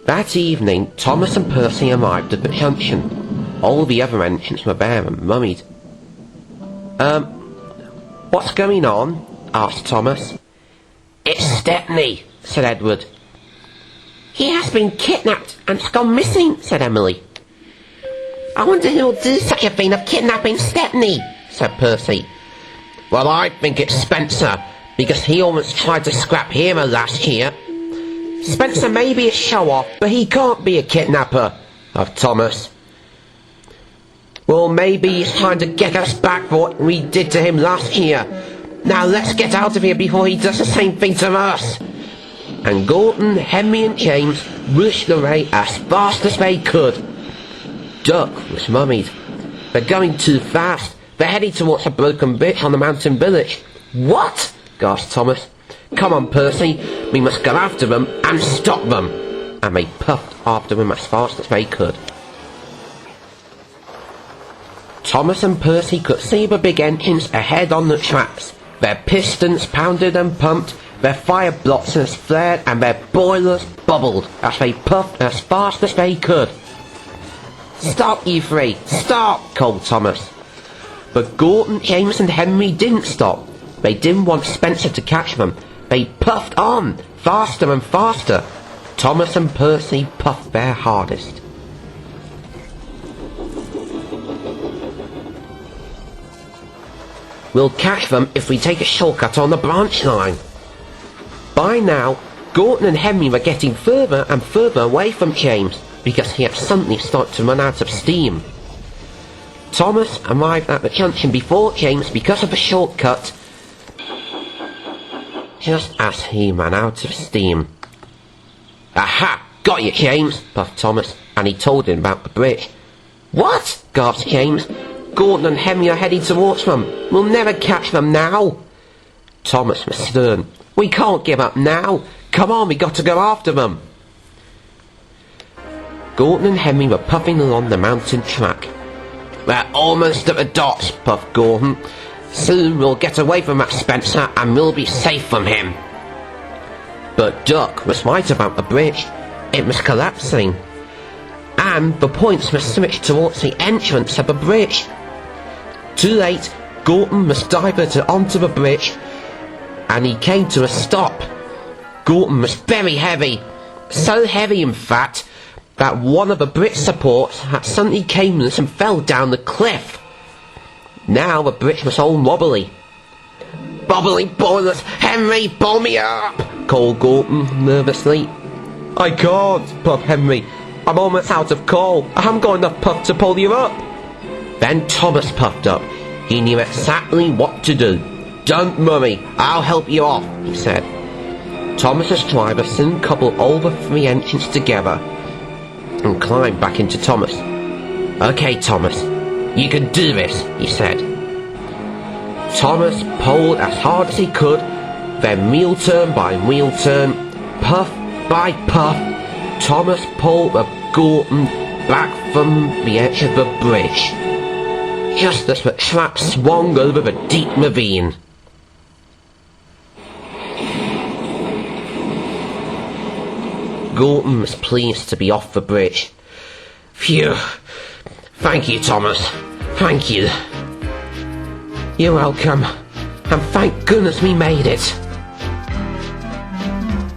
That evening, Thomas and Percy arrived at the junction. All the other engines were there and mummied. What's going on?" asked Thomas. "It's Stepney," said Edward. "He has been kidnapped and has gone missing," said Emily. "I wonder who'll do such a thing of kidnapping Stepney," said Percy. "Well, I think it's Spencer, because he almost tried to scrap Hero last year." "Spencer may be a show-off, but he can't be a kidnapper," laughed Thomas. "Well, maybe he's trying to get us back for what we did to him last year. Now let's get out of here before he does the same thing to us." And Gordon, Henry and James rushed away as fast as they could. Duck was mummied. "They're going too fast. They're heading towards a broken bridge on the mountain village." "What?" gasped Thomas. "Come on, Percy. We must go after them and stop them." And they puffed after them as fast as they could. Thomas and Percy could see the big engines ahead on the tracks. Their pistons pounded and pumped, their fire blocks flared, and their boilers bubbled as they puffed as fast as they could. "Stop, you three! Stop!" called Thomas. But Gordon, James and Henry didn't stop. They didn't want Spencer to catch them. They puffed on, faster and faster. Thomas and Percy puffed their hardest. "We'll catch them if we take a shortcut on the branch line." By now, Gordon and Henry were getting further and further away from James, because he had suddenly started to run out of steam. Thomas arrived at the junction before James because of the shortcut, just as he ran out of steam. "Aha! Got you, James!" puffed Thomas, and he told him about the bridge. "What?" gasped James. "Gordon and Henry are heading towards them. We'll never catch them now." Thomas was stern. "We can't give up now. Come on, we got to go after them." Gordon and Henry were puffing along the mountain track. "We're almost at the docks," puffed Gordon. "Soon we'll get away from that Spencer and we'll be safe from him." But Duck was right about the bridge. It was collapsing. And the points were switched towards the entrance of the bridge. Too late, Gordon was diverted onto the bridge, and he came to a stop. Gordon was very heavy. So heavy, in fact, that one of the bridge supports had suddenly came loose and fell down the cliff. Now the bridge was all wobbly. "Bobbly boilers! Henry, pull me up!" called Gordon nervously. "I can't," puffed Henry. "I'm almost out of coal. I haven't got enough puff to pull you up." Then Thomas puffed up. He knew exactly what to do. "Don't worry, I'll help you off," he said. Thomas's driver soon coupled all the three engines together and climbed back into Thomas. "Okay, Thomas, you can do this," he said. Thomas pulled as hard as he could, then wheel turn by wheel turn, puff by puff, Thomas pulled the Gordon back from the edge of the bridge, just as the track swung over the deep ravine. Gordon was pleased to be off the bridge. "Phew! Thank you, Thomas. Thank you." "You're welcome. And thank goodness we made it."